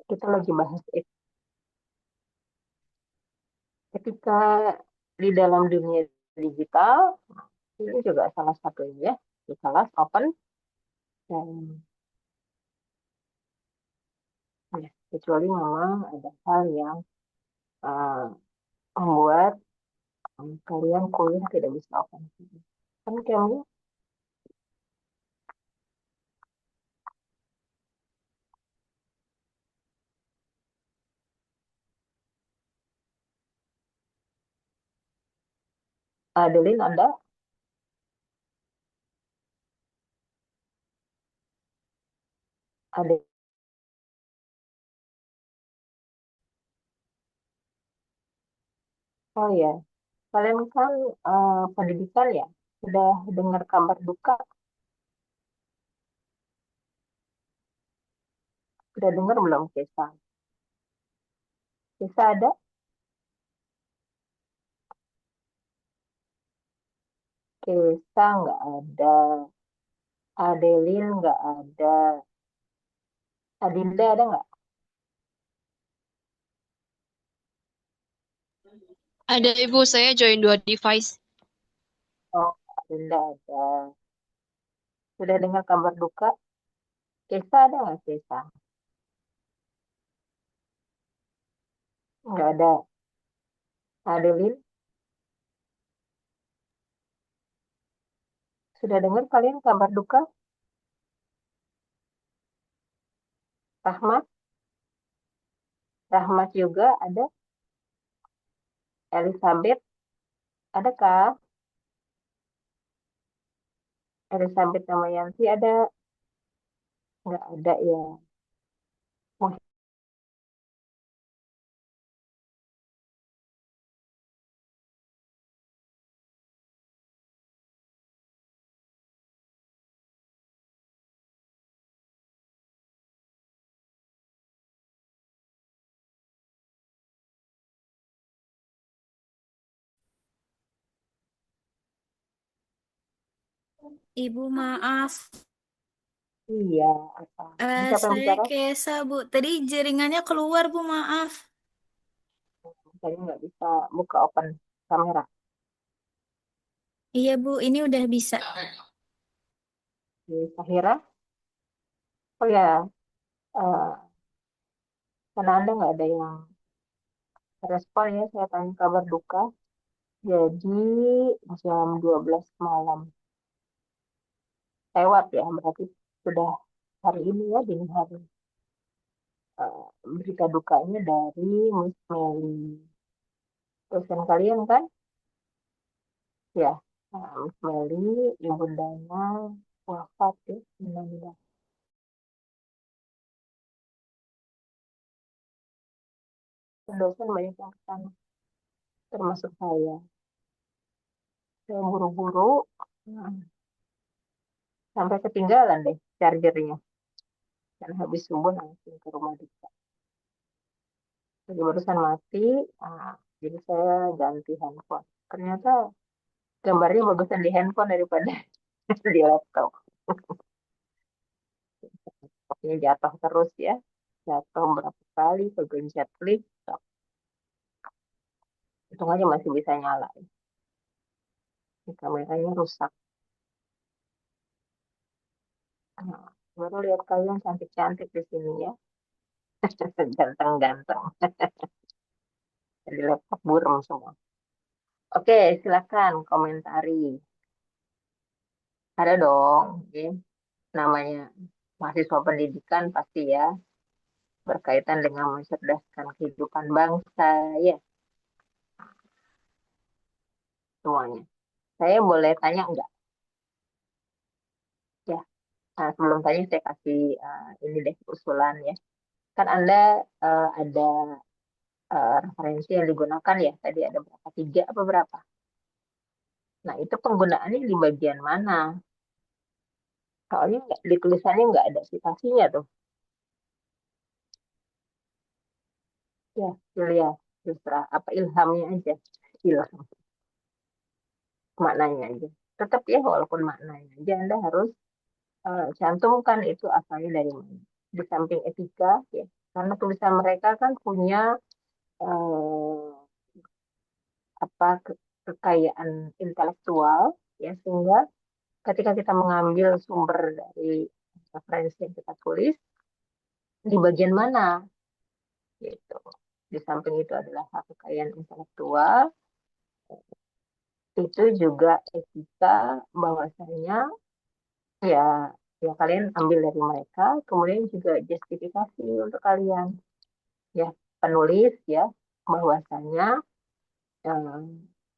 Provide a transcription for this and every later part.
Kita lagi bahas etika di dalam dunia digital. Ini juga salah satunya ya, di kelas open dan ya, kecuali memang ada hal yang eh, membuat kalian kuliah tidak bisa open. Kan kamu Adeline, Anda ada, oh ya, kalian kan pendidikan ya, sudah dengar kabar duka, sudah dengar belum kisah? Kisah ada, kisah nggak ada, Adeline nggak ada, Adinda ada nggak? Ada ibu, saya join dua device. Oh, Adinda ada. Sudah dengar kabar duka? Kisah ada nggak kisah? Nggak ada. Adeline, sudah dengar kalian kabar duka? Rahmat, Rahmat juga ada. Elizabeth, adakah? Elizabeth sama Yanti ada? Nggak ada ya. Wah, Ibu maaf, iya, apa? Ini siapa yang saya bicara? Kesa Bu. Tadi jaringannya keluar Bu, maaf. Saya nggak bisa buka open kamera. Iya Bu, ini udah bisa. Di Sahira, oh ya, eh, karena Anda nggak ada yang respon ya, saya tanya kabar duka. Jadi jam 12 malam lewat ya, berarti sudah hari ini ya, dini hari. Berita dukanya dari Miss Melly. Dosen kalian kan? Ya, Miss Melly, Ibu Dana, wafat ya, meninggal. Dosen banyak yang ke sana, termasuk saya. Saya buru-buru, nah, sampai ketinggalan deh chargernya. Dan habis subuh langsung ke rumah duka. Jadi barusan mati, nah, jadi saya ganti handphone. Ternyata gambarnya bagusan di handphone daripada di laptop. Pokoknya jatuh terus ya. Jatuh berapa kali, kegencet lift. Untung aja masih bisa nyala. Ini kameranya rusak. Nah, baru lihat kalian cantik-cantik di sini ya. Ganteng-ganteng. Jadi laptop burem semua. Oke, silakan komentari. Ada dong. Oke. Namanya mahasiswa pendidikan pasti ya berkaitan dengan mencerdaskan kehidupan bangsa ya semuanya. Saya boleh tanya enggak? Ya, nah, sebelum tanya saya kasih ini deh usulan ya. Kan Anda ada referensi yang digunakan ya. Tadi ada berapa? Tiga apa berapa? Nah, itu penggunaannya di bagian mana? Soalnya di tulisannya nggak ada citasinya tuh. Ya, Julia, Yusra, apa ilhamnya aja. Ilham, maknanya aja. Tetap ya, walaupun maknanya aja, Anda harus cantumkan itu asalnya dari mana. Di samping etika, ya, karena tulisan mereka kan punya kekayaan intelektual, ya, sehingga ketika kita mengambil sumber dari referensi yang kita tulis, di bagian mana, gitu. Di samping itu adalah hak kekayaan intelektual, itu juga etika bahwasanya ya ya kalian ambil dari mereka, kemudian juga justifikasi untuk kalian, ya, penulis, ya, bahwasanya eh,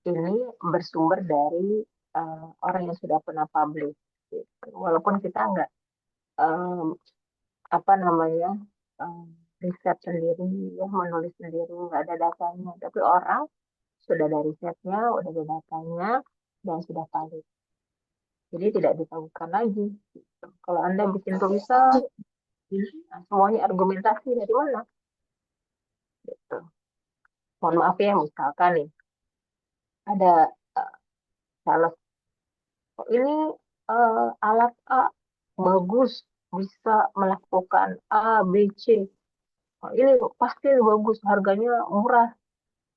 ini bersumber dari orang yang sudah pernah publish, gitu. Walaupun kita nggak em, apa namanya em, riset sendiri, ya, menulis sendiri, nggak ada datanya, tapi orang sudah ada risetnya, udah ada datanya, dan sudah valid. Jadi tidak ditahukan lagi, gitu. Kalau Anda bikin tulisan, semuanya argumentasi dari mana? Gitu. Mohon maaf ya, misalkan nih, ada sales, ini alat A bagus, bisa melakukan A, B, C. Ini pasti bagus, harganya murah,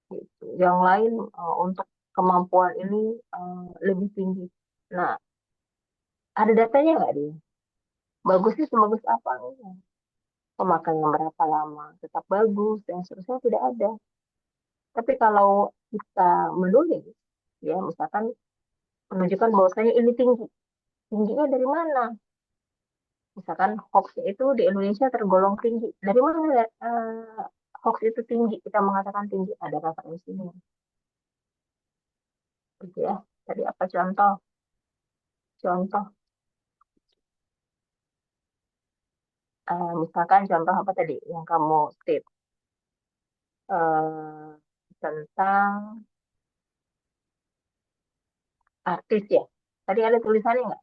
gitu. Yang lain untuk kemampuan ini lebih tinggi. Nah, ada datanya nggak dia? Bagusnya sebagus apa? Enggak. Pemakaian berapa lama? Tetap bagus, dan seterusnya tidak ada. Tapi kalau kita menulis, ya, misalkan menunjukkan bahwasanya ini tinggi. Tingginya dari mana? Misalkan hoax itu di Indonesia tergolong tinggi. Dari mana hoax itu tinggi? Kita mengatakan tinggi, ada referensinya. Gitu ya. Tadi apa contoh? Contoh, misalkan contoh apa tadi yang kamu state? Eh, Tentang artis, ya. Tadi ada tulisannya nggak?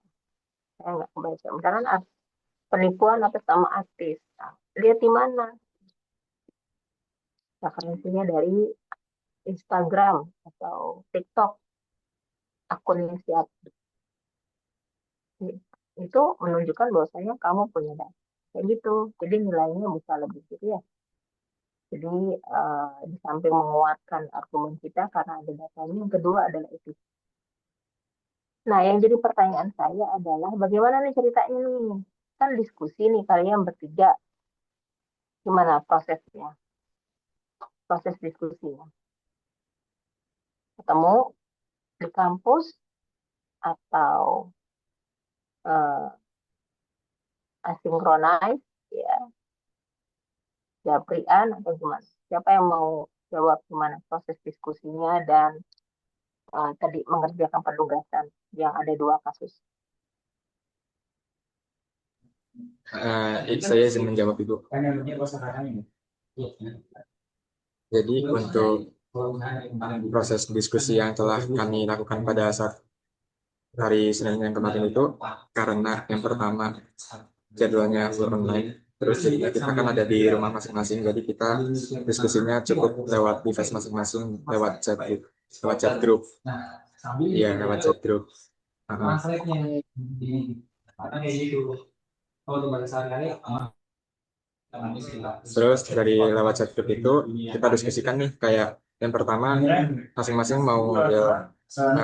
Saya nggak kebaca. Misalkan penipuan atas nama artis. Nah, lihat di mana? Referensinya dari Instagram atau TikTok, akunnya siapa. Itu menunjukkan bahwasanya kamu punya data. Kayak gitu. Jadi nilainya bisa lebih, gitu ya. Jadi di samping menguatkan argumen kita karena ada datanya, yang kedua adalah itu. Nah, yang jadi pertanyaan saya adalah bagaimana nih ceritanya nih? Kan diskusi nih kalian bertiga, gimana prosesnya? Proses diskusinya. Ketemu di kampus atau asinkronis, ya, Japrian atau gimana? Siapa yang mau jawab gimana proses diskusinya dan tadi mengerjakan penugasan yang ada 2 kasus? Saya izin menjawab Ibu. Jadi untuk proses diskusi yang telah kami lakukan pada saat hari Senin yang kemarin itu, karena yang pertama jadwalnya online, terus kita kan ada di rumah masing-masing, jadi kita diskusinya cukup lewat device masing-masing, lewat chat grup. Iya, lewat chat grup. Terus dari lewat chat group itu kita diskusikan nih, kayak yang pertama masing-masing mau ngambil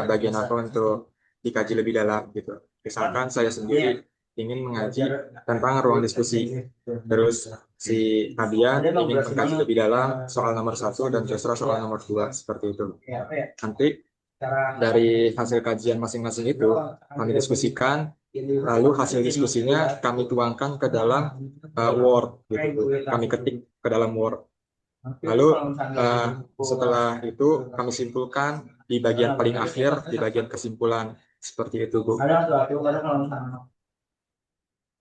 bagian apa untuk dikaji lebih dalam gitu. Misalkan saya sendiri ingin mengaji tentang ruang diskusi, terus si Nadia ingin mengkaji lebih dalam soal nomor 1 dan Joshua soal nomor 2, seperti itu. Nanti dari hasil kajian masing-masing itu kami diskusikan, lalu hasil diskusinya kami tuangkan ke dalam Word, gitu. Kami ketik ke dalam Word. Lalu setelah itu kami simpulkan di bagian paling akhir, di bagian kesimpulan, seperti itu, Bu.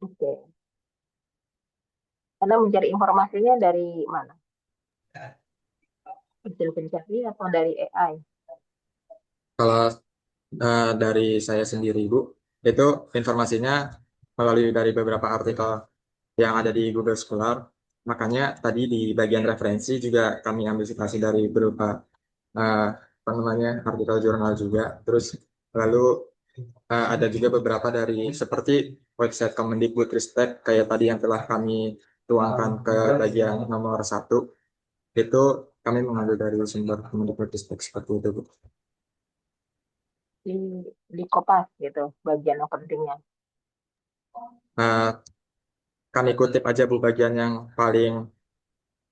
Oke. Anda mencari informasinya dari mana? Hasil pencari atau dari AI? Kalau dari saya sendiri, Bu, itu informasinya melalui dari beberapa artikel yang ada di Google Scholar. Makanya tadi di bagian referensi juga kami ambil citasi dari beberapa apa namanya artikel jurnal juga. Terus lalu ada juga beberapa dari seperti website Kemendikbudristek kayak tadi yang telah kami tuangkan ke bagian nomor 1, itu kami mengambil dari sumber Kemendikbudristek seperti itu, Bu. di di kopas gitu bagian yang pentingnya. Nah, kami kutip aja Bu bagian yang paling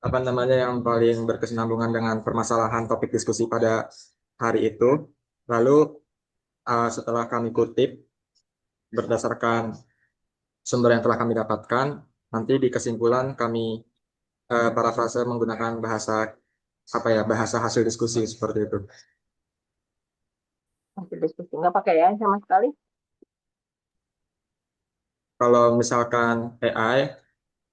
apa namanya yang paling berkesinambungan dengan permasalahan topik diskusi pada hari itu. Lalu setelah kami kutip berdasarkan sumber yang telah kami dapatkan, nanti di kesimpulan kami parafrase menggunakan bahasa apa ya bahasa hasil diskusi seperti itu. Masih diskusi nggak pakai ya sama sekali. Kalau misalkan AI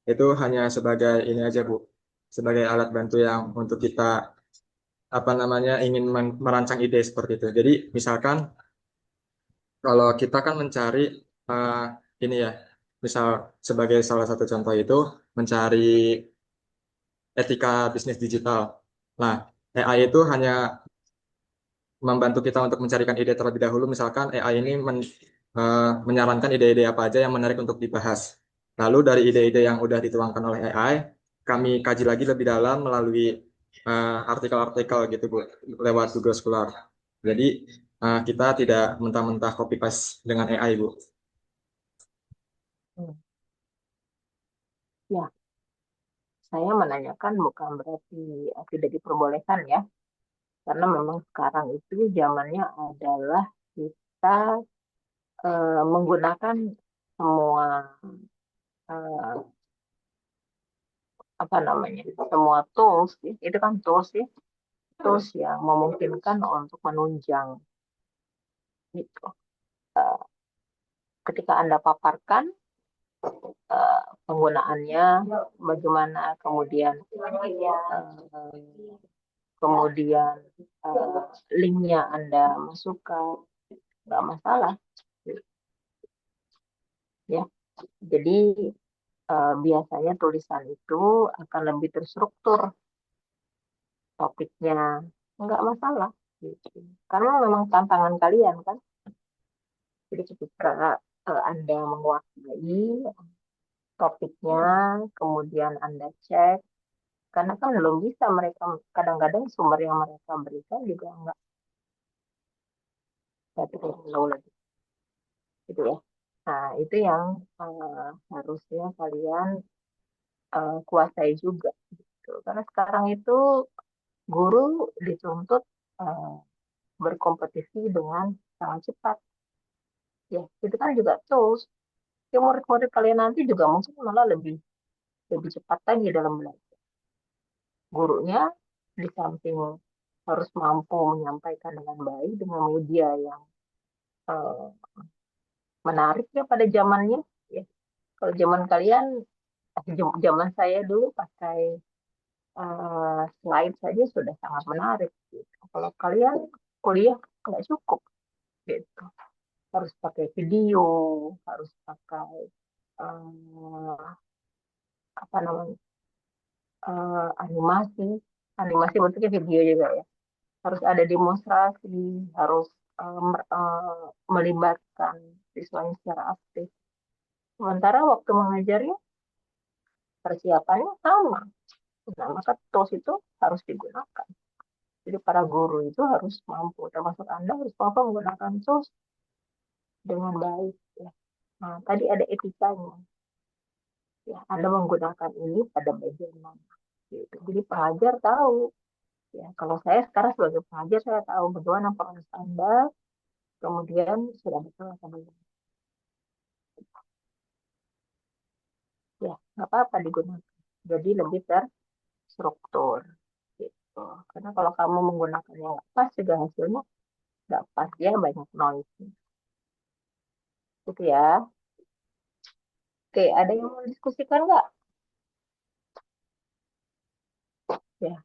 itu hanya sebagai ini aja Bu, sebagai alat bantu yang untuk kita apa namanya ingin merancang ide seperti itu. Jadi misalkan kalau kita kan mencari eh, ini ya, misal sebagai salah satu contoh itu mencari etika bisnis digital. Nah, AI itu hanya membantu kita untuk mencarikan ide terlebih dahulu. Misalkan AI ini menyarankan ide-ide apa aja yang menarik untuk dibahas. Lalu dari ide-ide yang udah dituangkan oleh AI, kami kaji lagi lebih dalam melalui artikel-artikel gitu Bu, lewat Google Scholar. Jadi kita tidak mentah-mentah copy paste dengan AI Bu. Hmm. Ya, saya menanyakan bukan berarti tidak diperbolehkan ya, karena memang sekarang itu zamannya adalah kita menggunakan semua eh, apa namanya semua tools ya. Itu kan tools ya, tools yang memungkinkan untuk menunjang gitu. Eh, Ketika Anda paparkan penggunaannya, bagaimana kemudian kemudian linknya Anda masukkan, nggak masalah ya. Jadi biasanya tulisan itu akan lebih terstruktur topiknya, nggak masalah gitu. Karena memang tantangan kalian kan. Jadi ketika Anda menguasai topiknya, kemudian Anda cek, karena kan belum bisa mereka, kadang-kadang sumber yang mereka berikan juga nggak satu lagi gitu ya. Nah, itu yang harusnya kalian kuasai juga gitu. Karena sekarang itu guru dituntut eh, berkompetisi dengan sangat cepat. Ya, itu kan juga tools. Ya, murid-murid kalian nanti juga mungkin malah lebih lebih cepat lagi dalam belajar. Gurunya di samping harus mampu menyampaikan dengan baik dengan media yang eh, menarik ya pada zamannya. Ya, kalau zaman kalian, zaman saya dulu pakai slide saja sudah sangat menarik. Gitu. Kalau kalian kuliah nggak cukup, gitu. Harus pakai video, harus pakai eh, apa namanya animasi, animasi bentuknya video juga ya. Harus ada demonstrasi, harus melibatkan siswanya secara aktif. Sementara waktu mengajarnya persiapannya sama. Nah, maka tools itu harus digunakan. Jadi para guru itu harus mampu, termasuk Anda harus mampu menggunakan tools dengan baik. Ya. Nah, tadi ada etikanya. Ya, Anda menggunakan ini pada bagian mana. Gitu. Jadi pengajar tahu. Ya, kalau saya sekarang sebagai pengajar, saya tahu bagaimana proses Anda, kemudian sudah betul atau belum. Ya, nggak apa-apa digunakan. Jadi lebih terstruktur. Gitu. Karena kalau kamu menggunakan yang nggak pas, juga hasilnya nggak pas ya, banyak noise. Gitu ya. Oke, ada yang mau diskusikan nggak? Ya,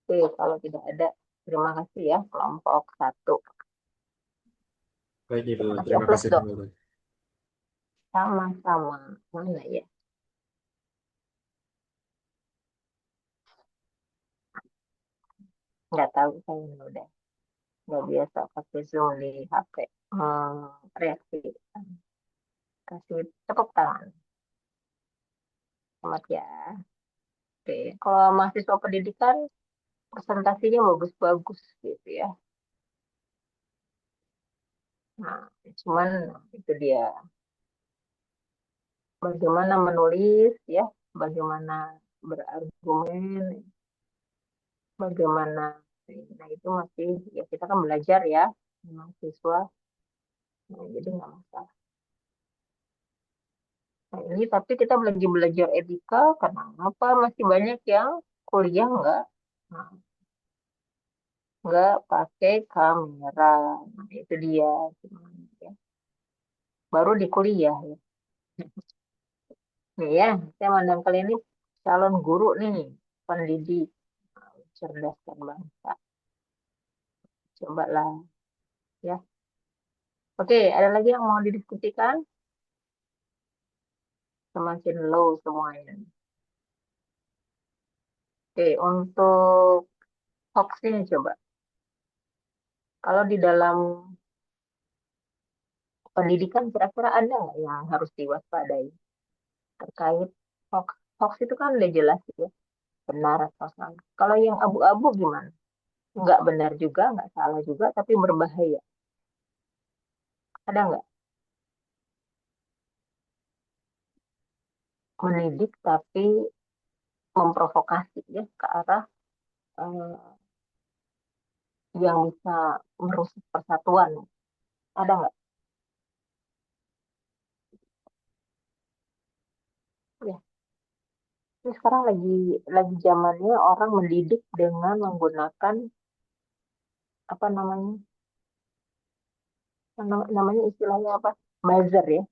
oke, kalau tidak ada, terima kasih ya kelompok 1. Baik Ibu, Kasih terima aplaus kasih dong. Bu. Sama-sama. Mana ya? Nggak tahu, saya udah nggak biasa pakai Zoom di HP. Reaksi. Kasih tepuk tangan. Selamat ya. Oke, kalau mahasiswa pendidikan presentasinya bagus-bagus gitu ya. Nah, cuman itu dia bagaimana menulis ya, bagaimana berargumen, bagaimana, nah itu masih ya kita kan belajar ya mahasiswa, nah, jadi nggak masalah. Nah, ini tapi kita lagi belajar etika, kenapa masih banyak yang kuliah nah, nggak pakai kamera, nah, itu dia gimana ya. Baru di kuliah ya. Nih ya, saya mandang kalian ini calon guru nih, pendidik, cerdaskan bangsa. Coba lah ya. Oke, ada lagi yang mau didiskusikan? Semakin low semuanya. Oke, untuk hoax ini coba. Kalau di dalam pendidikan kira-kira ada nggak yang harus diwaspadai terkait hoax? Hoax itu kan udah jelas ya, benar atau salah. Kalau yang abu-abu gimana? Nggak benar juga, nggak salah juga, tapi berbahaya. Ada nggak? Mendidik tapi memprovokasi ya ke arah eh, yang bisa merusak persatuan. Ada nggak? Ya, ini sekarang lagi zamannya orang mendidik dengan menggunakan apa namanya? Namanya istilahnya apa? Buzzer ya,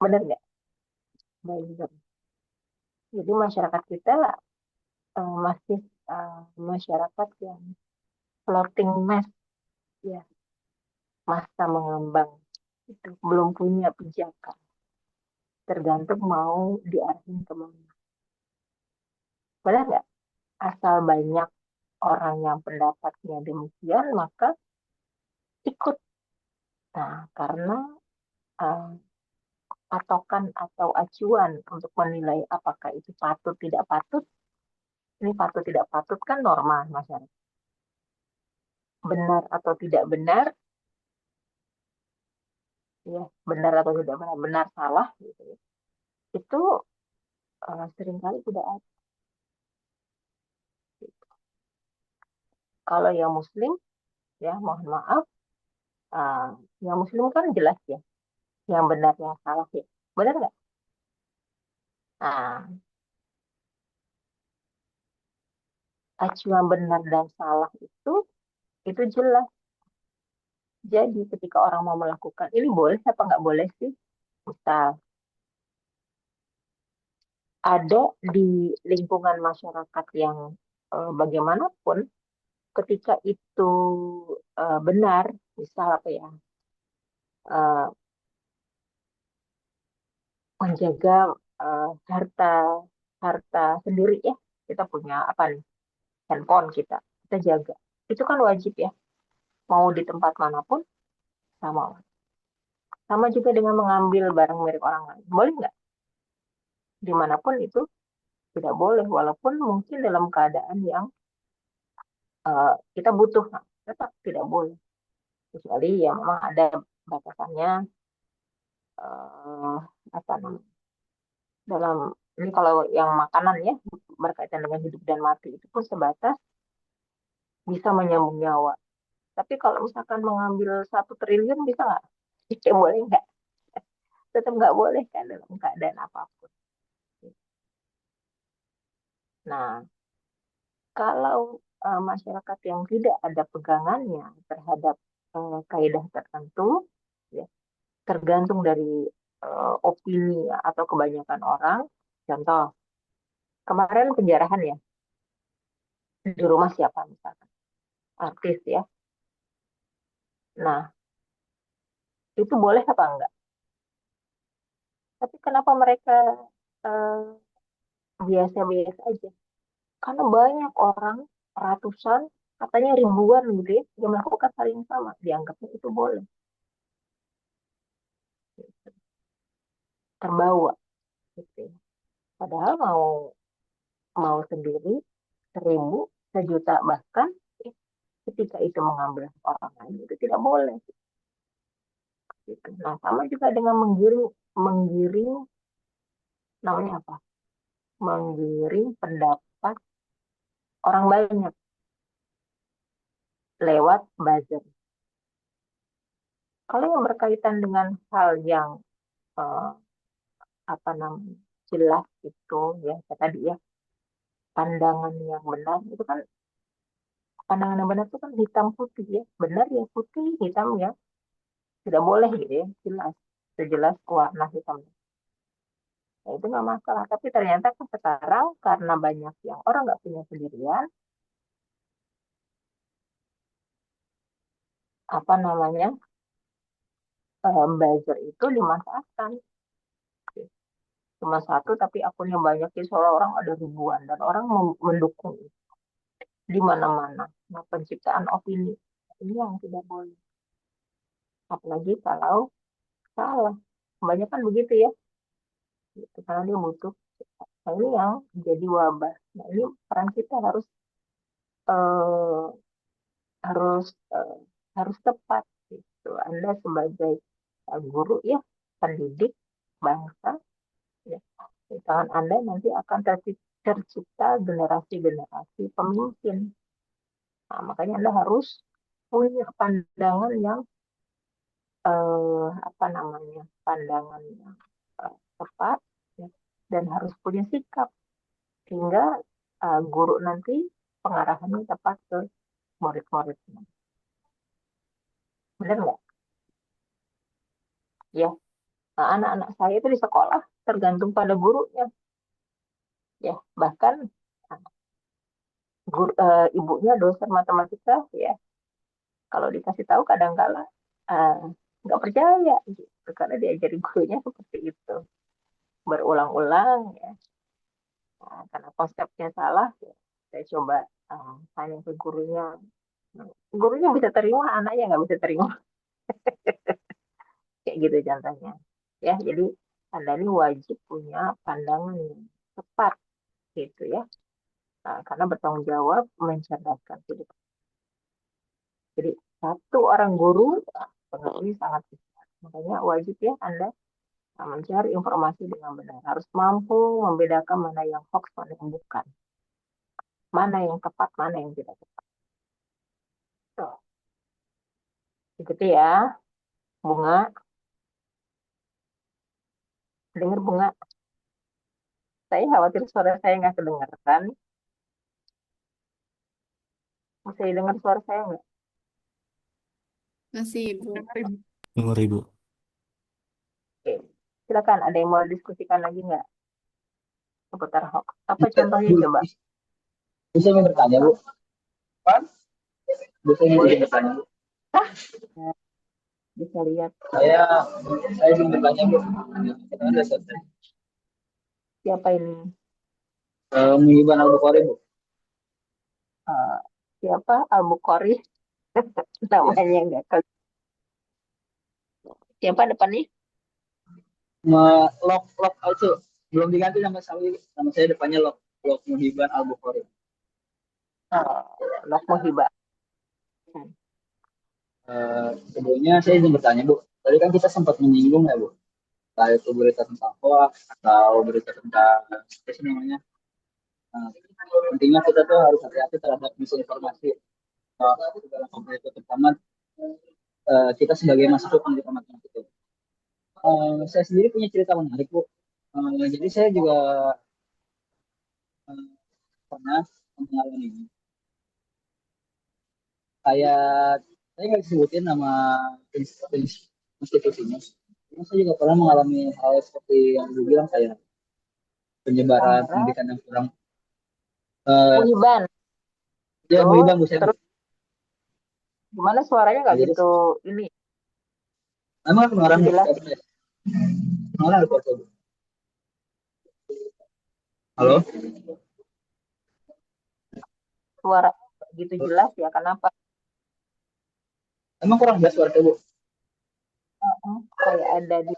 benar nggak? Buzzer. Jadi masyarakat kita masih masyarakat yang floating mass ya, masa mengambang itu belum punya pijakan, tergantung mau diarahin kemana. Benar nggak? Asal banyak orang yang pendapatnya demikian, maka ikut. Nah, karena uh, patokan atau acuan untuk menilai apakah itu patut tidak patut, ini patut tidak patut kan norma masyarakat. Benar atau tidak benar, ya benar atau tidak benar, benar salah gitu ya. Itu seringkali tidak ada. Kalau yang Muslim, ya mohon maaf, uh, yang Muslim kan jelas ya, yang benar yang salah ya, benar nggak? Nah, acuan benar dan salah itu jelas. Jadi ketika orang mau melakukan ini boleh apa nggak boleh sih? Misal ada di lingkungan masyarakat yang bagaimanapun, ketika itu benar, misal apa ya, eh, menjaga harta harta sendiri ya, kita punya apa nih, handphone kita jaga, itu kan wajib ya, mau di tempat manapun sama. Sama juga dengan mengambil barang milik orang lain, boleh nggak? Dimanapun itu tidak boleh, walaupun mungkin dalam keadaan yang kita butuh, nah, tetap tidak boleh. Kecuali ya memang ada batasannya, eh, apa namanya, dalam ini kalau yang makanan ya, berkaitan dengan hidup dan mati itu pun sebatas bisa menyambung nyawa. Tapi kalau misalkan mengambil 1 triliun bisa nggak? Ya, boleh nggak? Tetap nggak boleh kan dalam keadaan apapun. Nah, kalau masyarakat yang tidak ada pegangannya terhadap kaidah tertentu, ya, tergantung dari opini atau kebanyakan orang. Contoh, kemarin penjarahan ya, di rumah siapa misalkan? Artis ya. Nah, itu boleh apa enggak? Tapi kenapa mereka eh, biasa-biasa aja? Karena banyak orang, ratusan, katanya ribuan gitu ya, yang melakukan hal yang sama. Dianggapnya itu boleh. Terbawa. Gitu ya. Padahal mau sendiri, 1.000, 1.000.000 bahkan, ketika itu mengambil orang lain itu tidak boleh. Gitu. Nah, sama juga dengan menggiring, menggiring namanya apa? Menggiring pendapat orang banyak lewat buzzer. Kalau yang berkaitan dengan hal yang eh, apa namanya jelas itu ya kayak tadi ya, pandangan yang benar itu kan, pandangan yang benar itu kan hitam putih ya, benar ya putih, hitam ya tidak boleh gitu ya, jelas sejelas warna hitam. Nah, itu nggak masalah. Tapi ternyata kan sekarang karena banyak yang orang nggak punya pendirian, apa namanya, buzzer itu dimanfaatkan. Cuma satu tapi akunnya banyak, ya seolah orang ada ribuan dan orang mendukung itu di mana-mana. Nah, penciptaan opini ini yang tidak boleh. Apalagi kalau salah. Kebanyakan begitu ya. Gitu, karena dia butuh. Nah, ini yang jadi wabah. Nah, ini peran kita harus eh, harus eh, harus tepat gitu. Anda sebagai guru ya, pendidik bangsa ya. Di tangan Anda nanti akan tercipta generasi-generasi pemimpin. Nah, makanya Anda harus punya pandangan yang apa namanya, pandangan yang tepat ya, dan harus punya sikap sehingga guru nanti pengarahannya tepat ke murid-muridnya. Benar nggak? Ya, nah, anak-anak saya itu di sekolah tergantung pada gurunya. Ya, bahkan ibunya dosen matematika ya, kalau dikasih tahu kadang-kala uh, nggak percaya gitu, karena diajari gurunya seperti itu berulang-ulang ya. Nah, karena konsepnya salah ya, saya coba tanya ke gurunya. Nah, gurunya bisa terima, anaknya nggak bisa terima. Kayak gitu contohnya ya. Jadi Anda ini wajib punya pandangan yang tepat gitu ya. Nah, karena bertanggung jawab mencerdaskan hidup. Jadi satu orang guru ini sangat besar. Makanya wajib ya Anda mencari informasi dengan benar. Harus mampu membedakan mana yang hoax, mana yang bukan. Mana yang tepat, mana yang tidak tepat. Tuh. Begitu ya, Bunga. Dengar Bunga. Saya khawatir suara saya nggak kedengaran. Masih dengar suara saya nggak? Masih, Ibu. Dengar Ibu. Oke. Silakan, ada yang mau diskusikan lagi nggak seputar hoax? Apa contohnya Bu, coba? bisa mau bertanya, Bu? Bisa mau bertanya, Bu? Ya, bisa lihat Saya saya ingin bertanya, Bu. Ada saya. siapa ini. Muhibban Al-Bukhari, Bu. Eh, siapa Abu Qori namanya nggak ke siapa depannya. Lok Lok itu belum diganti nama saya depannya Lok Lok Muhibban Al-Bukhari. Lok Mohibah. Sebelumnya saya ingin bertanya, Bu. Tadi kan kita sempat menyinggung ya, Bu. Entah itu berita tentang hoax atau berita tentang apa sih namanya. Nah, intinya kita tuh harus hati-hati terhadap misinformasi. Dalam konteks itu terutama kita sebagai mahasiswa pendidikan matematik itu. Saya sendiri punya cerita menarik, Bu. Jadi saya juga eh, pernah mengalami ini. Kayak saya nggak disebutin nama institusinya. Cuma saya juga pernah mengalami hal seperti yang dibilang kayak penyebaran Sarah pendidikan yang kurang. Uh, Muhiban. ya, Terus Muhibban, Bu. Saya, terus gimana suaranya nggak jadi gitu ini memang gitu pengeluaran Bu. jelas Pengeluaran Bu. Halo? suara gitu jelas ya, kenapa? Emang kurang jelas suara Bu? Kayak ada di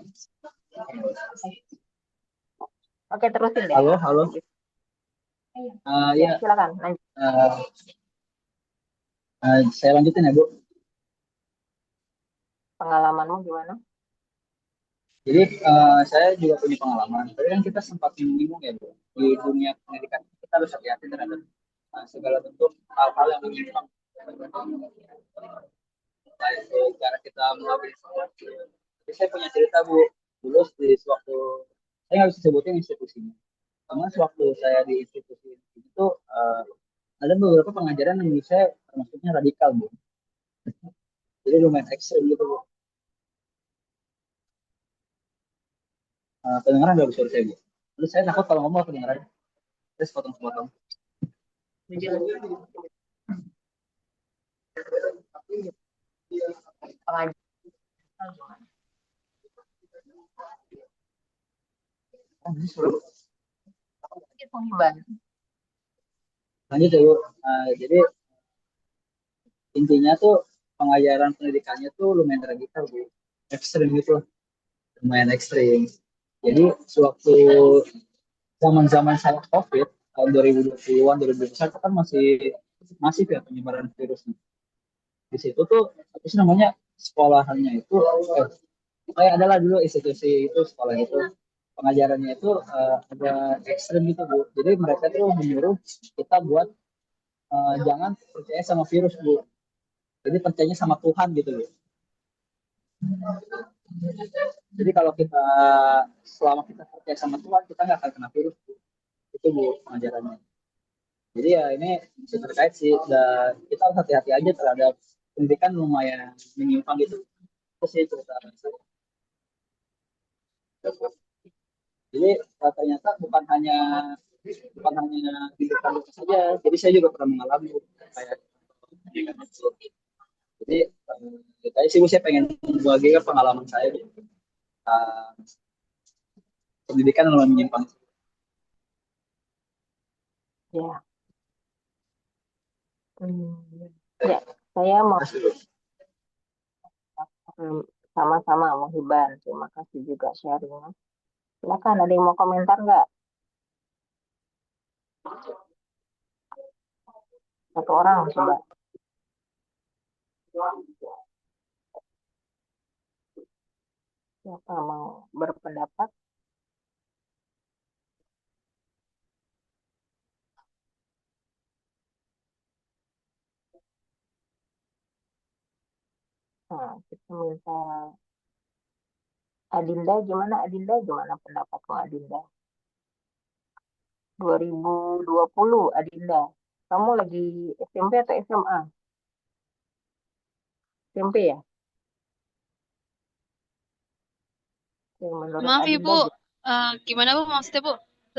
Oke, terusin deh. Halo, halo. Ya, Ya, silakan lanjut. saya lanjutin ya, Bu. Pengalamanmu gimana? Jadi saya juga punya pengalaman. Tadi kan kita sempat menyinggung ya, Bu, di dunia pendidikan kita harus hati-hati terhadap segala bentuk hal-hal yang menyimpang. Baik itu cara kita mengambil sesuatu. Jadi saya punya cerita, Bu. Dulu di sewaktu saya nggak bisa sebutin institusinya. Karena sewaktu saya di institusi itu ada beberapa pengajaran yang menurut saya termasuknya radikal, Bu. Jadi lumayan ekstrim gitu, Bu. Kedengeran nggak, Bu, suara saya, Bu? Terus saya takut kalau ngomong kedengeran. Terus potong-potong. Pengajian. Penghiban. Lanjut ya, Bu. Jadi intinya tuh pengajaran pendidikannya tuh lumayan radikal, Bu. Ekstrim gitu, lumayan ekstrim. Jadi sewaktu zaman-zaman saya COVID tahun 2020-an 2021 kan masih masif ya penyebaran virusnya. Di situ tuh apa sih namanya sekolahannya itu kayak adalah dulu institusi itu sekolah itu pengajarannya itu agak ekstrim gitu, Bu. Jadi mereka tuh menyuruh kita buat jangan percaya sama virus, Bu. Jadi percayanya sama Tuhan gitu loh. Jadi kalau kita selama kita percaya sama Tuhan kita nggak akan kena virus, Bu. Itu, Bu, pengajarannya. Jadi ya ini bisa terkait sih dan kita harus hati-hati aja terhadap pendidikan lumayan menyimpang gitu. Itu sih cerita saya. Jadi ternyata bukan hanya di depan kita saja. Jadi saya juga pernah mengalami kayak gitu. Jadi tadi sih Bu, saya pengen membagikan pengalaman saya di pendidikan lumayan menyimpang. Ya. Ya, saya mau sama-sama Muhiban. Terima kasih juga sharingnya. Silakan, ada yang mau komentar nggak? Satu orang coba. Siapa mau berpendapat? Nah, kita minta Adinda gimana? Adinda gimana pendapatmu Adinda? 2020 Adinda. Kamu lagi SMP atau SMA? SMP ya? Menurut Maaf Adinda Ibu, gimana Bu maksudnya Bu?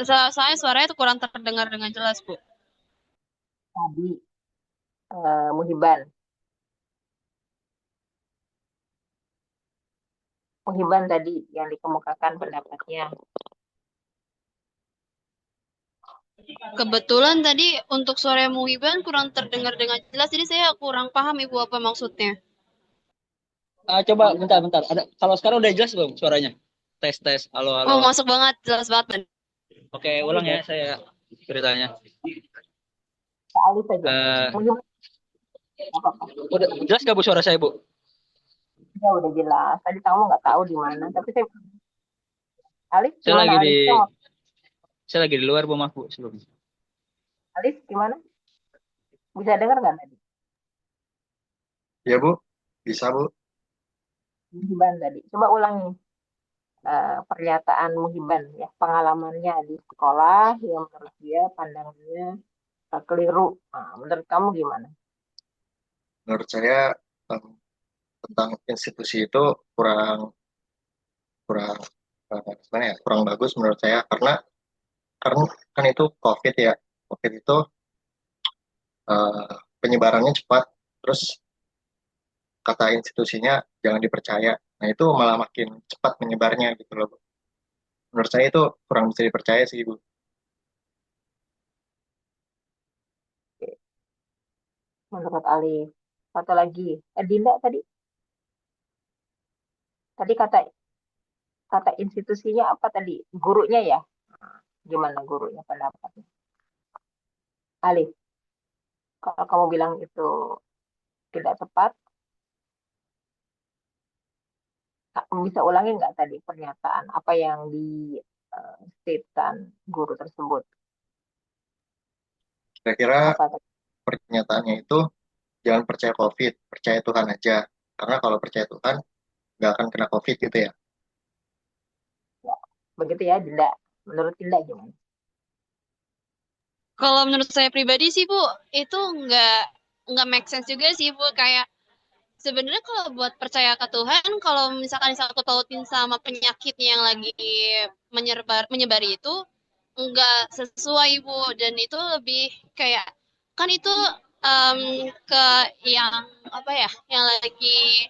Saya suaranya tuh kurang terdengar dengan jelas Bu. tadi Muhiban. Muhiban tadi yang dikemukakan pendapatnya. Kebetulan tadi untuk suara Muhiban kurang terdengar dengan jelas, jadi saya kurang paham Ibu apa maksudnya. Coba bentar. Ada kalau sekarang udah jelas belum suaranya? Tes tes. Halo halo. Oh, masuk banget, jelas banget. Oke, ulang ya saya ceritanya. Ali saja. Muhiban, apa-apa. Udah jelas gak, Bu, suara saya, Bu? Ya, udah jelas. Tadi kamu nggak tahu di mana, tapi Alif Saya gimana lagi di Alif? saya lagi di luar, Bu, maaf, Bu, sebelumnya. Alif gimana? Bisa dengar nggak tadi? Ya Bu, bisa Bu. Muhiban tadi. Coba ulangi pernyataan Muhiban ya, pengalamannya di sekolah yang menurut dia pandangannya keliru. Nah, menurut kamu gimana? Menurut saya em, tentang institusi itu kurang kurang gimana ya, kurang bagus menurut saya karena kan itu COVID ya. COVID itu penyebarannya cepat, terus kata institusinya jangan dipercaya. Nah itu malah makin cepat menyebarnya gitu loh, Bu. Menurut saya itu kurang bisa dipercaya sih, Bu. Menurut Alif. Satu lagi, Dinda tadi kata kata institusinya apa tadi? Gurunya ya? Gimana gurunya pendapatnya? Alif, kalau kamu bilang itu tidak tepat, bisa ulangi nggak tadi pernyataan apa yang di statekan guru tersebut? Kira-kira Apa tadi? pernyataannya itu jangan percaya COVID, percaya Tuhan aja. Karena kalau percaya Tuhan, nggak akan kena COVID gitu ya. Begitu ya, Dinda. Menurut Dinda gimana? Kalau menurut saya pribadi sih Bu, itu nggak make sense juga sih Bu. Kayak sebenarnya kalau buat percaya ke Tuhan, kalau misalkan aku pautin sama penyakit yang lagi menyebari itu, nggak sesuai Bu. Dan itu lebih kayak, kan itu ke yang apa ya, yang lagi,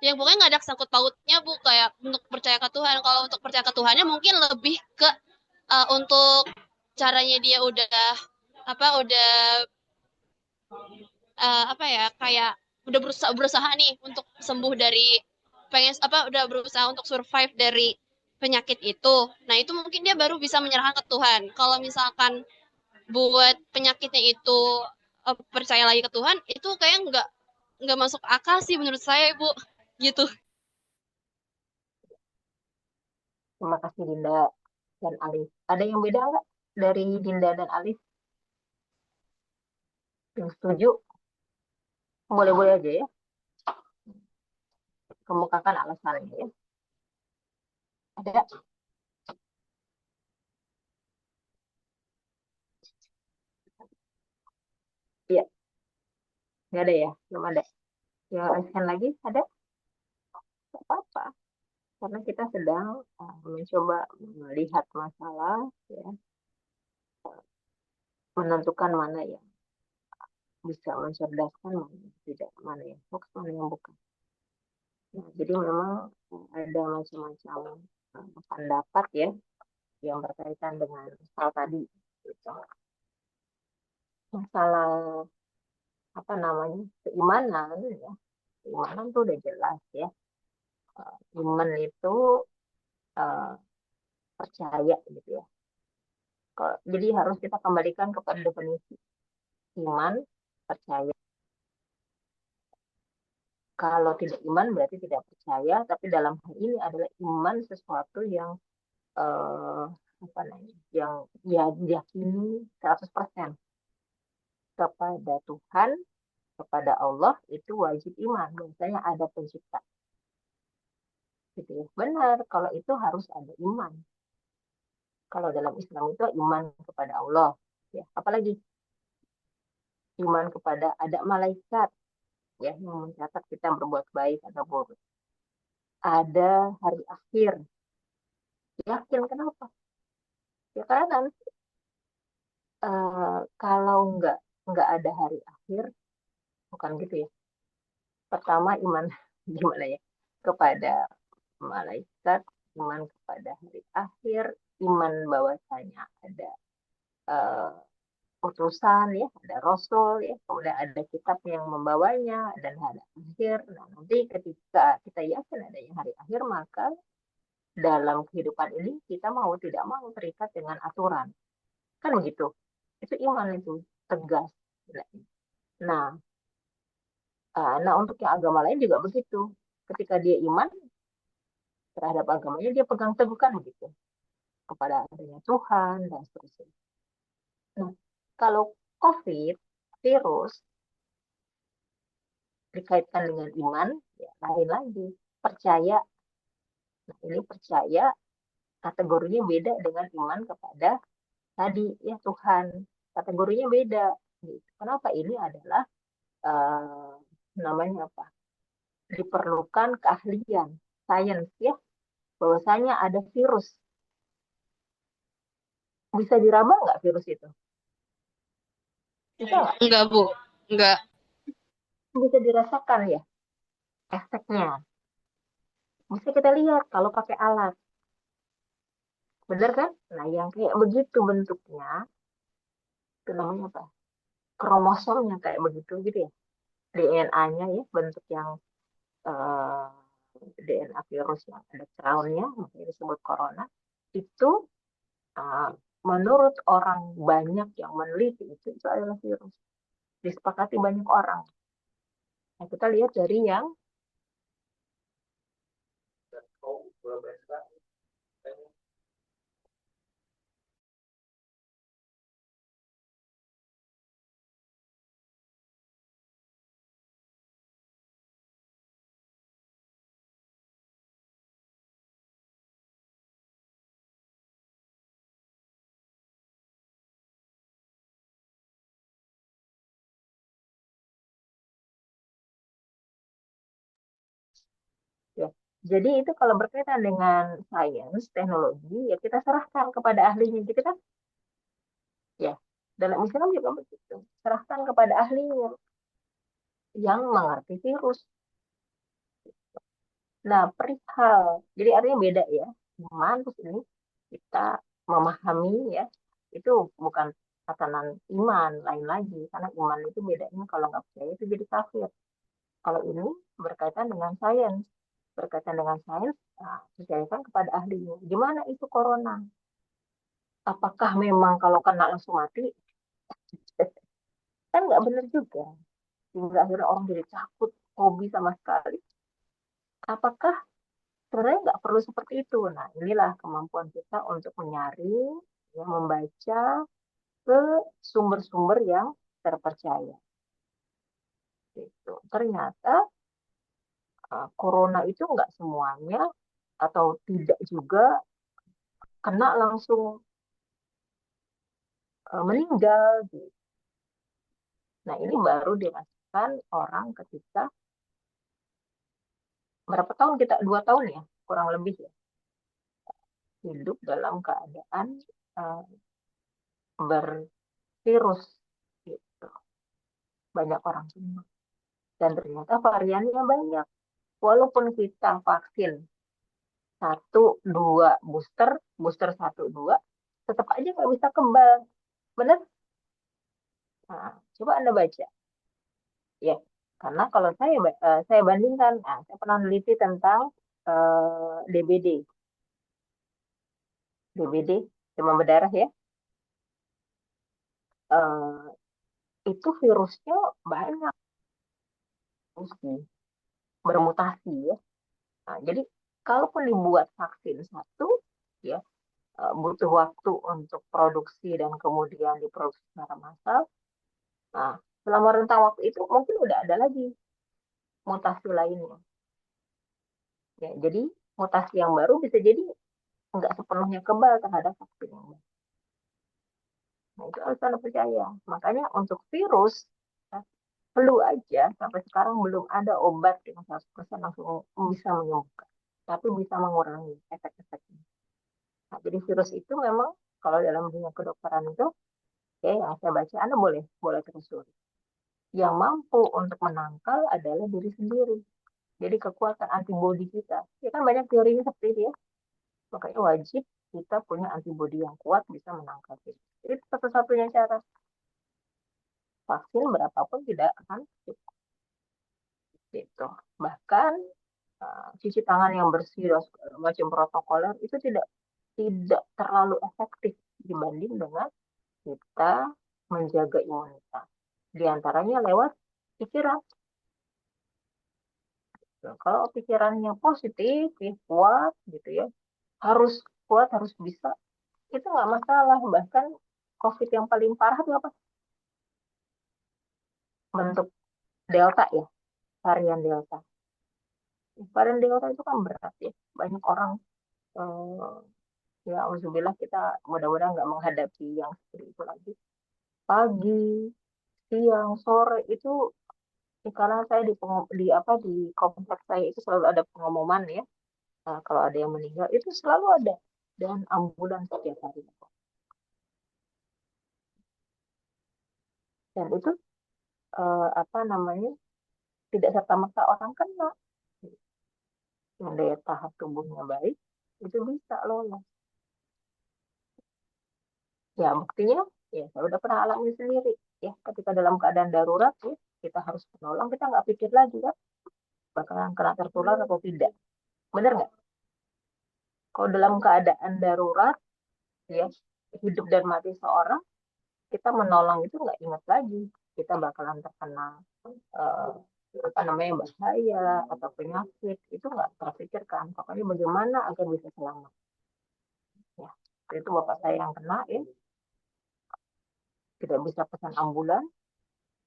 yang pokoknya nggak ada sangkut pautnya Bu. Kayak untuk percaya ke Tuhan, kalau untuk percaya ke Tuhannya mungkin lebih ke untuk caranya dia udah apa ya, kayak udah berusaha nih untuk sembuh dari udah berusaha untuk survive dari penyakit itu. Nah, itu mungkin dia baru bisa menyerahkan ke Tuhan. Kalau misalkan buat penyakitnya itu percaya lagi ke Tuhan, itu kayak nggak masuk akal sih menurut saya, Bu. Gitu. Terima kasih Dinda dan Alif. Ada yang beda nggak dari Dinda dan Alif? Yang setuju? Boleh-boleh aja ya. Kemukakan alasannya ya. Ada? Iya, nggak ada ya? Belum ada. Yang alasan lagi ada? Nggak apa-apa. Karena kita sedang mencoba melihat masalah, ya, menentukan mana yang bisa mencerdaskan, mana yang tidak, mana yang hoax, mana yang bukan. Nah, jadi memang ada macam-macam pendapat ya yang berkaitan dengan hal tadi. Gitu. Masalah apa namanya keimanan ya, keimanan tuh udah jelas ya. Iman itu uh, percaya gitu ya. Jadi harus kita kembalikan kepada definisi iman, percaya. Kalau tidak iman berarti tidak percaya, tapi dalam hal ini adalah iman sesuatu yang apa namanya, yang ya diyakini 100% kepada Tuhan, kepada Allah itu wajib iman. Biasanya ada pencipta. Gitu ya. Benar, kalau itu harus ada iman. Kalau dalam Islam itu iman kepada Allah. Ya, apalagi iman kepada ada malaikat ya yang mencatat kita berbuat baik atau buruk. Ada hari akhir. Yakin kenapa? Ya karena nanti kalau nggak ada hari akhir, bukan gitu ya. Pertama iman gimana ya kepada malaikat, iman kepada hari akhir, iman bahwasanya ada uh, utusan ya, ada rasul ya, kemudian ada kitab yang membawanya dan ada akhir. Nah, nanti ketika kita yakin adanya hari akhir, maka dalam kehidupan ini kita mau tidak mau terikat dengan aturan. Kan begitu. Itu iman itu tegas. Nah, nah untuk yang agama lain juga begitu. Ketika dia iman terhadap agamanya, dia pegang teguh kan begitu kepada adanya Tuhan dan seterusnya. Nah, kalau COVID virus dikaitkan dengan iman, ya lain lagi. Percaya, nah ini percaya kategorinya beda dengan iman kepada tadi ya Tuhan. Kategorinya beda. Gitu. Kenapa ini adalah namanya apa? Diperlukan keahlian sains ya, bahwasanya ada virus. Bisa diraba nggak virus itu? Bisa nggak? Enggak, Bu. Enggak. Bisa dirasakan ya efeknya. Bisa kita lihat kalau pakai alat. Benar kan? Nah, yang kayak begitu bentuknya, itu namanya apa? Kromosomnya kayak begitu gitu ya. DNA-nya ya, bentuk yang eh, DNA virus yang ada crown-nya, makanya disebut corona. Itu Ah, menurut orang banyak yang meneliti itu adalah virus. Disepakati banyak orang. Nah, kita lihat dari yang ya. Jadi itu kalau berkaitan dengan sains, teknologi, ya kita serahkan kepada ahlinya. Gitu kan? Ya, dalam Islam juga begitu. Serahkan kepada ahlinya yang mengerti virus. Nah, perihal, jadi artinya beda ya. Iman terus ini kita memahami ya, itu bukan tatanan iman lain lagi. Karena iman itu bedanya kalau nggak percaya itu jadi kafir. Kalau ini berkaitan dengan sains. Berkaitan dengan sains, nah, percayakan kepada ahlinya. Gimana itu corona? Apakah memang kalau kena langsung mati? Kan nggak benar juga. Hingga akhirnya orang jadi takut, hobi sama sekali. Apakah sebenarnya nggak perlu seperti itu? Nah, inilah kemampuan kita untuk menyaring, ya, membaca ke sumber-sumber yang terpercaya. Gitu. Ternyata corona itu nggak semuanya atau tidak juga kena langsung meninggal. Gitu. Nah, ini baru dirasakan orang ketika berapa tahun kita 2 tahun ya kurang lebih ya hidup dalam keadaan uh, bervirus gitu. Banyak orang semua dan ternyata variannya banyak. Walaupun kita vaksin 1 2 booster, booster 1 2, tetap aja nggak bisa kebal, bener? Nah, coba Anda baca ya, karena kalau saya bandingkan, saya pernah meneliti tentang DBD, DBD demam berdarah ya. Eh, itu virusnya banyak bermutasi ya. Nah, jadi kalaupun dibuat vaksin satu ya, butuh waktu untuk produksi dan kemudian diproduksi secara massal. Nah, selama rentang waktu itu mungkin udah ada lagi mutasi lainnya. Ya, jadi mutasi yang baru bisa jadi nggak sepenuhnya kebal terhadap vaksin yang baru. Nah, itu harus Anda percaya. Makanya untuk virus, ya, flu aja sampai sekarang belum ada obat yang 100% langsung bisa menyembuhkan. Tapi bisa mengurangi efek-efeknya. Nah, jadi virus itu memang kalau dalam dunia kedokteran itu, ya yang saya baca, Anda boleh boleh telusuri. Yang mampu untuk menangkal adalah diri sendiri. Jadi kekuatan antibodi kita. Ya kan banyak teorinya seperti itu ya. Makanya wajib kita punya antibodi yang kuat bisa menangkal virus. Itu satu-satunya cara. Vaksin berapapun tidak akan cukup. Gitu. Bahkan cuci tangan yang bersih dan segala macam protokoler itu tidak terlalu efektif dibanding dengan kita menjaga imunitas. Di antaranya lewat pikiran. Nah, kalau pikirannya positif, ya, kuat gitu ya, harus kuat, harus bisa, itu nggak masalah. Bahkan COVID yang paling parah itu apa? Bentuk Delta ya, varian Delta. Varian Delta itu kan berat ya. Banyak orang, eh, ya alhamdulillah kita mudah-mudahan nggak menghadapi yang seperti itu lagi. Pagi, siang, sore itu karena saya di kompleks saya itu selalu ada pengumuman ya. Nah, kalau ada yang meninggal itu selalu ada dan ambulans setiap hari. Dan itu apa namanya tidak serta merta orang kena. Yang daya tahan tubuhnya baik itu bisa lolos. Ya buktinya ya saya udah pernah alami sendiri ya ketika dalam keadaan darurat ya kita harus menolong, kita nggak pikir lagi kan bakalan kena tertular atau tidak, bener nggak? Kalau dalam keadaan darurat ya hidup dan mati seorang, kita menolong itu nggak ingat lagi kita bakalan terkena eh, apa namanya bahaya atau penyakit, itu nggak terpikirkan. Pokoknya bagaimana agar bisa selamat. Ya, itu bapak saya yang kena ya, tidak bisa pesan ambulan,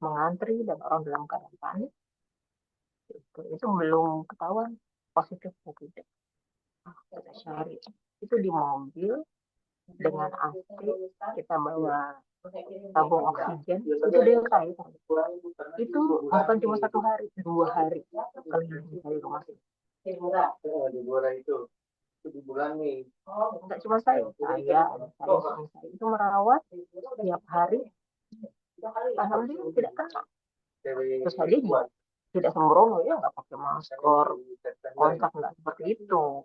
mengantri dan orang dalam keadaan panik. Itu belum ketahuan positif atau tidak. Nah, kita cari itu di mobil dengan AC, kita bawa tabung oksigen, itu dia kayak itu bukan cuma 1 hari, 2 hari keliling dari rumah sakit. Enggak cuma saya, suami saya itu merawat tiap hari, alhamdulillah tidak kena. Terus aja juga tidak sembrono ya, nggak pakai masker, kontak nggak seperti itu.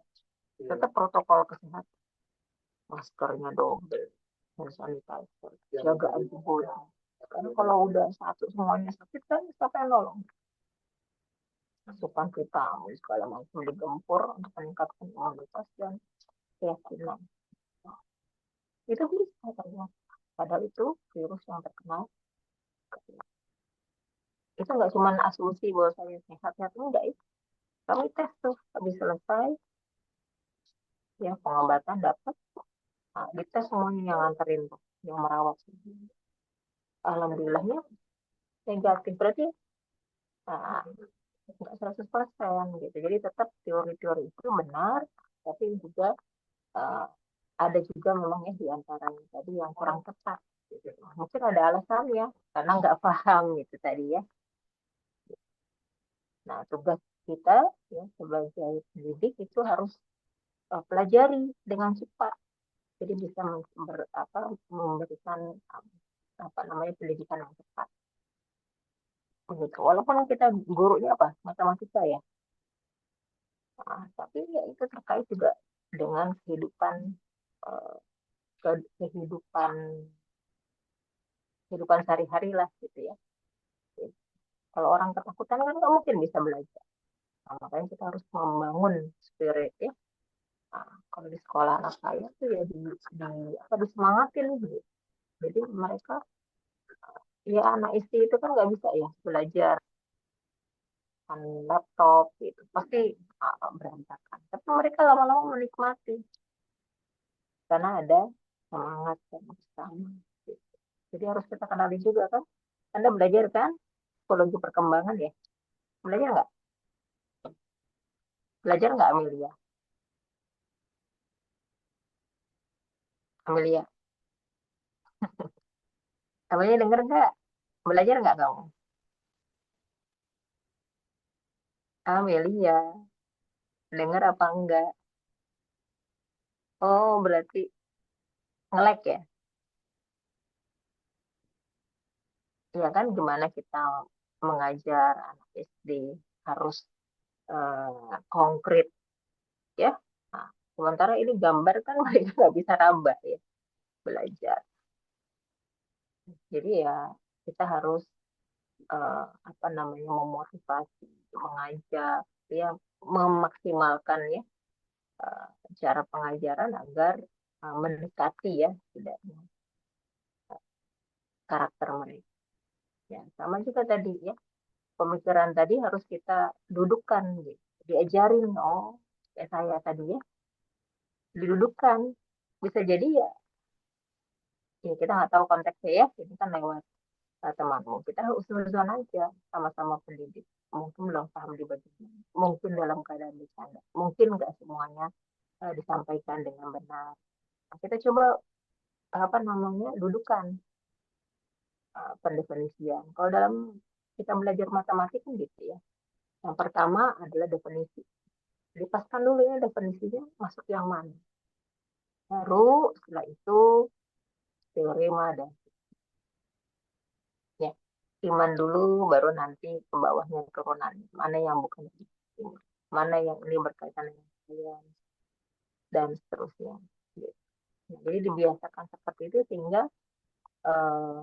Tetap protokol kesehatan, maskernya double, hand sanitizer, jaga antibody. Karena kalau udah satu semuanya sakit kan siapa yang nolong? Asupan vitamin segala macam digempur untuk meningkatkan imunitas dan keyakinan. Itu bisa ternyata. Padahal itu virus yang terkenal. Itu nggak cuma asumsi bahwa saya sehat-sehat, enggak itu. Kami tes tuh, habis selesai, ya pengobatan dapat, nah, dites semuanya yang nganterin tuh, yang merawat. Alhamdulillahnya negatif, berarti nah, nggak 100% gitu. Jadi tetap teori-teori itu benar, tapi juga uh, ada juga memang ya di antaranya tadi yang kurang tepat. Gitu. Mungkin ada alasannya karena nggak paham gitu tadi ya. Nah, tugas kita ya sebagai pendidik itu harus pelajari dengan cepat. Jadi bisa memberikan apa namanya pendidikan yang tepat. Begitu. Walaupun kita gurunya apa matematika ya, nah, tapi ya itu terkait juga dengan kehidupan eh, kehidupan kehidupan sehari-hari lah gitu ya. Kalau orang ketakutan kan nggak mungkin bisa belajar. Nah, makanya kita harus membangun spirit ya. Nah, kalau di sekolah anak saya tuh ya apa disemangatin gitu. Jadi mereka ya anak istri itu kan nggak bisa ya belajar kan laptop gitu pasti berantakan. Tapi mereka lama-lama menikmati karena ada semangat yang bersama. Gitu. Jadi harus kita kenali juga kan. Anda belajar kan psikologi perkembangan ya? Belajar nggak? Belajar nggak Amelia? Amelia, Amelia denger nggak? Belajar nggak kamu? Amelia, denger apa enggak? Oh, berarti ngelek ya? Ya kan gimana kita mengajar anak SD harus konkret ya. Nah, sementara ini gambar kan mereka nggak bisa raba ya belajar. Jadi ya kita harus apa namanya memotivasi, mengajak, ya memaksimalkan ya eh, cara pengajaran agar mendekati ya tidak karakter mereka. Ya, sama juga tadi ya pemikiran tadi harus kita dudukkan, gitu. Diajarin, oh kayak saya tadi ya didudukkan. Bisa jadi ya, ya kita nggak tahu konteksnya ya, ini kan lewat temanmu. Kita harus uzon aja sama-sama pendidik. Mungkin belum paham di bagian ini. Mungkin dalam keadaan bercanda. Mungkin nggak semuanya disampaikan dengan benar. Nah, kita coba apa namanya dudukan pendefinisian. Kalau dalam kita belajar matematik kan gitu ya. Yang pertama adalah definisi. Dipaskan dulu ya definisinya masuk yang mana. Baru setelah itu teorema dan ya iman dulu baru nanti ke bawahnya turunan. Mana yang bukan mana yang ini berkaitan dengan sains dan seterusnya. Gitu. Nah, jadi dibiasakan seperti itu sehingga eh,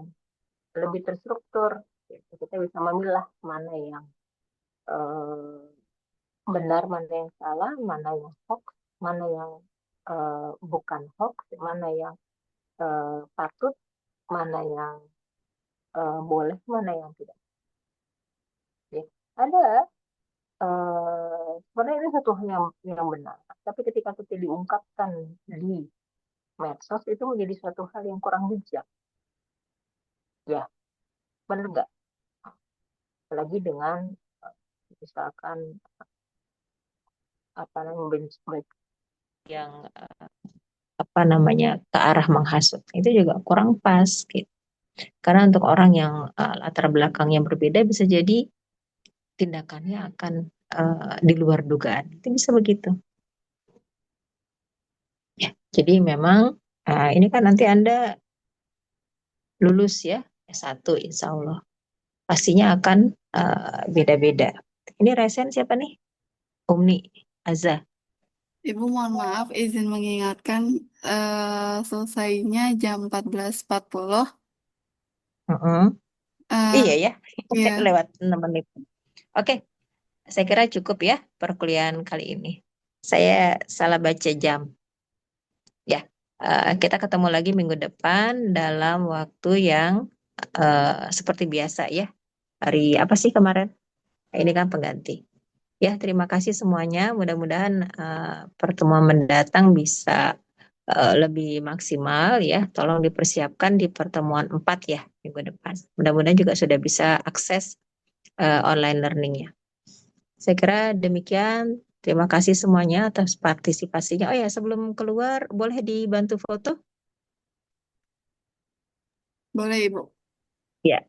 lebih terstruktur. Gitu. Kita bisa memilah mana yang eh, benar, mana yang salah, mana yang hoax, mana yang bukan hoax, mana yang patut, mana yang boleh, mana yang tidak. Ya. Ada sebenarnya ini satu hal yang benar, tapi ketika itu diungkapkan di medsos itu menjadi suatu hal yang kurang bijak. Ya, benar nggak? Apalagi dengan misalkan apa namanya yang apa namanya ke arah menghasut, itu juga kurang pas gitu. Karena untuk orang yang latar belakang yang berbeda bisa jadi tindakannya akan di luar dugaan. Itu bisa begitu. Ya, jadi memang ini kan nanti Anda lulus ya S1 insya Allah. Pastinya akan beda-beda. Ini resen siapa nih? Umni, Azza. Ibu mohon maaf izin mengingatkan selesainya jam 14.40. Mm-mm. Eh, Iya ya, ya, lewat 6 menit. Oke, saya kira cukup ya perkuliahan kali ini. Saya salah baca jam. Ya, kita ketemu lagi minggu depan dalam waktu yang seperti biasa ya. Hari apa sih kemarin? Ini kan pengganti. Ya, terima kasih semuanya. Mudah-mudahan pertemuan mendatang bisa lebih maksimal ya. Tolong dipersiapkan di pertemuan 4 ya minggu depan. Mudah-mudahan juga sudah bisa akses online learning-nya. Saya kira demikian. Terima kasih semuanya atas partisipasinya. Oh ya, sebelum keluar boleh dibantu foto? boleh Ibu. Ya.